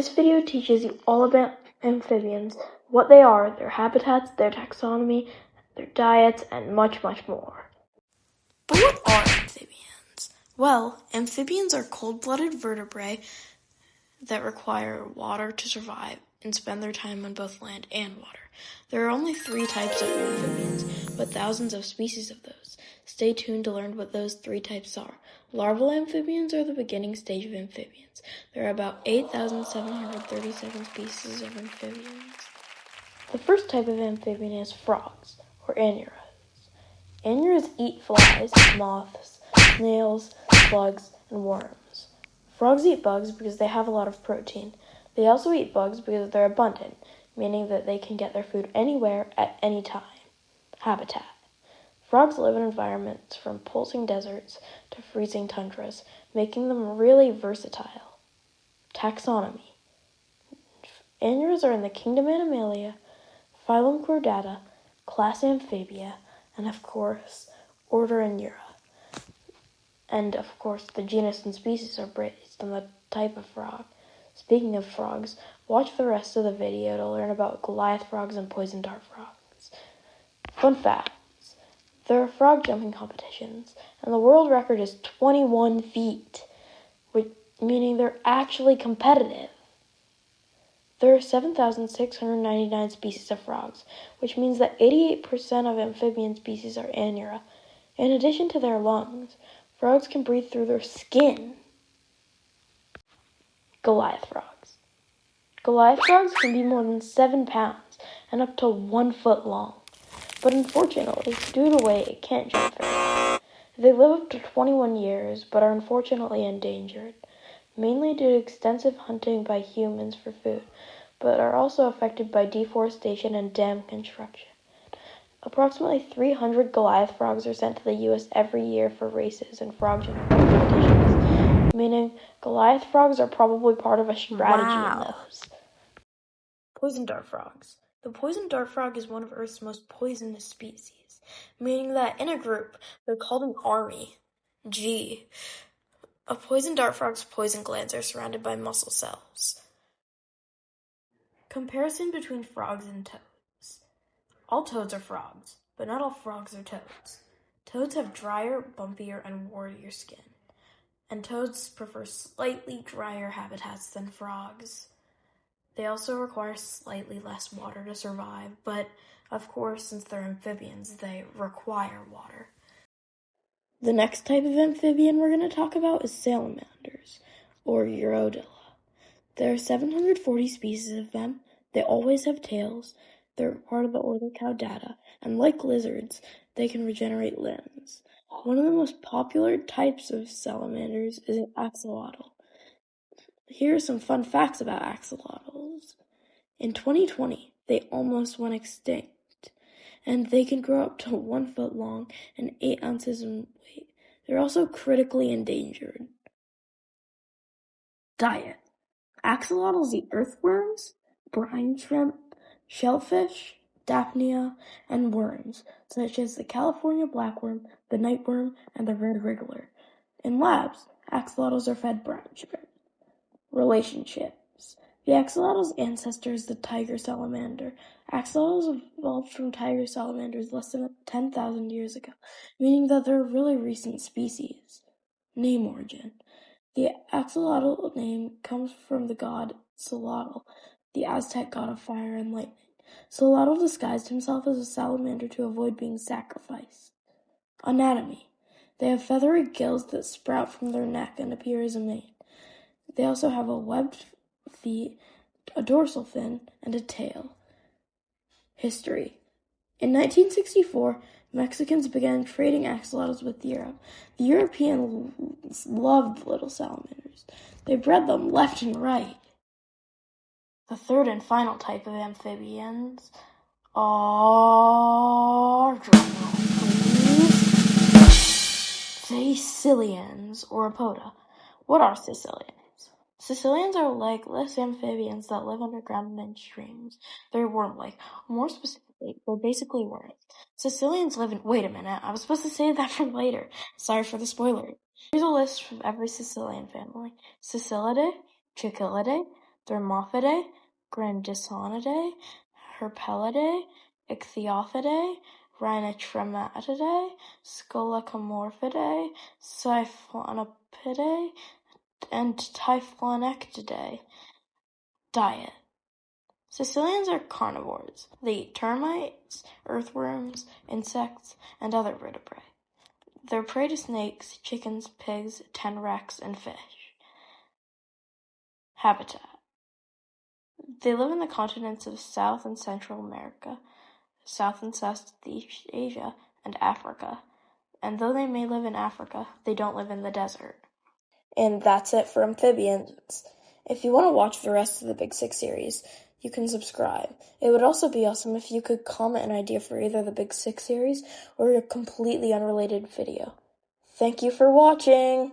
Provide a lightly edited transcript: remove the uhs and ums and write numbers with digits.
This video teaches you all about amphibians, what they are, their habitats, their taxonomy, their diets, and much, much more. But what are amphibians? Well, amphibians are cold-blooded vertebrae that require water to survive and spend their time on both land and water. There are only 3 types of amphibians, but thousands of species of those. Stay tuned to learn what those 3 types are. Larval amphibians are the beginning stage of amphibians. There are about 8,737 species of amphibians. The first type of amphibian is frogs, or anuras. Anuras eat flies, moths, snails, slugs, and worms. Frogs eat bugs because they have a lot of protein. They also eat bugs because they're abundant, meaning that they can get their food anywhere at any time. Habitat. Frogs live in environments from pulsing deserts to freezing tundras, making them really versatile. Taxonomy. Anuras are in the kingdom Animalia, phylum Chordata, class Amphibia, and of course, order Anura. And of course, the genus and species are based on the type of frog. Speaking of frogs, watch the rest of the video to learn about Goliath frogs and poison dart frogs. Fun facts. There are frog jumping competitions, and the world record is 21 feet, meaning they're actually competitive. There are 7,699 species of frogs, which means that 88% of amphibian species are Anura. In addition to their lungs, frogs can breathe through their skin. Goliath frogs. Goliath frogs can be more than 7 pounds and up to 1 foot long. But unfortunately, due to weight, it can't jump very far. They live up to 21 years, but are unfortunately endangered, mainly due to extensive hunting by humans for food, but are also affected by deforestation and dam construction. Approximately 300 Goliath frogs are sent to the U.S. every year for races and frog jumping competitions, meaning Goliath frogs are probably part of a strategy in those. Poison dart frogs. The poison dart frog is one of Earth's most poisonous species, meaning that in a group, they're called an army. A poison dart frog's poison glands are surrounded by muscle cells. Comparison between frogs and toads. All toads are frogs, but not all frogs are toads. Toads have drier, bumpier, and wartier skin, and toads prefer slightly drier habitats than frogs. They also require slightly less water to survive, but of course, since they're amphibians, they require water. The next type of amphibian we're going to talk about is salamanders, or Urodila. There are 740 species of them. They always have tails. They're part of the order Chordata, and like lizards, they can regenerate limbs. One of the most popular types of salamanders is an axolotl. Here are some fun facts about axolotls. In 2020, they almost went extinct, and they can grow up to 1 foot long and 8 ounces in weight. They're also critically endangered. Diet. Axolotls eat earthworms, brine shrimp, shellfish, daphnia, and worms, such as the California blackworm, the nightworm, and the red wriggler. In labs, axolotls are fed brine shrimp. Relationships. The axolotl's ancestor is the tiger salamander. Axolotls evolved from tiger salamanders less than 10,000 years ago, meaning that they're a really recent species. Name origin. The axolotl name comes from the god Solotl, the Aztec god of fire and lightning. Solotl disguised himself as a salamander to avoid being sacrificed. Anatomy. They have feathery gills that sprout from their neck and appear as a mane. They also have a webbed feet, a dorsal fin, and a tail. History. In 1964, Mexicans began trading axolotls with Europe. The Europeans loved little salamanders. They bred them left and right. The third and final type of amphibians are Caecilians, or Apoda. What are Caecilians? Caecilians are legless amphibians that live underground and in streams. They're worm-like. More specifically, they're basically worms. Caecilians live in— Wait a minute, I was supposed to save that for later. Sorry for the spoiler. Here's a list from every Caecilian family. Caecilidae, Cicilidae, Thermophidae, Grandisonidae, Herpelidae, Ichthyophidae, Rhinotrematidae, Scolacomorphidae, Siphonopidae, and Typhlonectidae. Diet. Caecilians are carnivores. They eat termites, earthworms, insects, and other vertebrae. They're prey to snakes, chickens, pigs, tenrecs, and fish. Habitat. They live in the continents of South and Central America, South and Southeast Asia, and Africa. And though they may live in Africa, they don't live in the desert. And that's it for Amphibians. If you want to watch the rest of the Big Six series, you can subscribe. It would also be awesome if you could comment an idea for either the Big Six series or a completely unrelated video. Thank you for watching!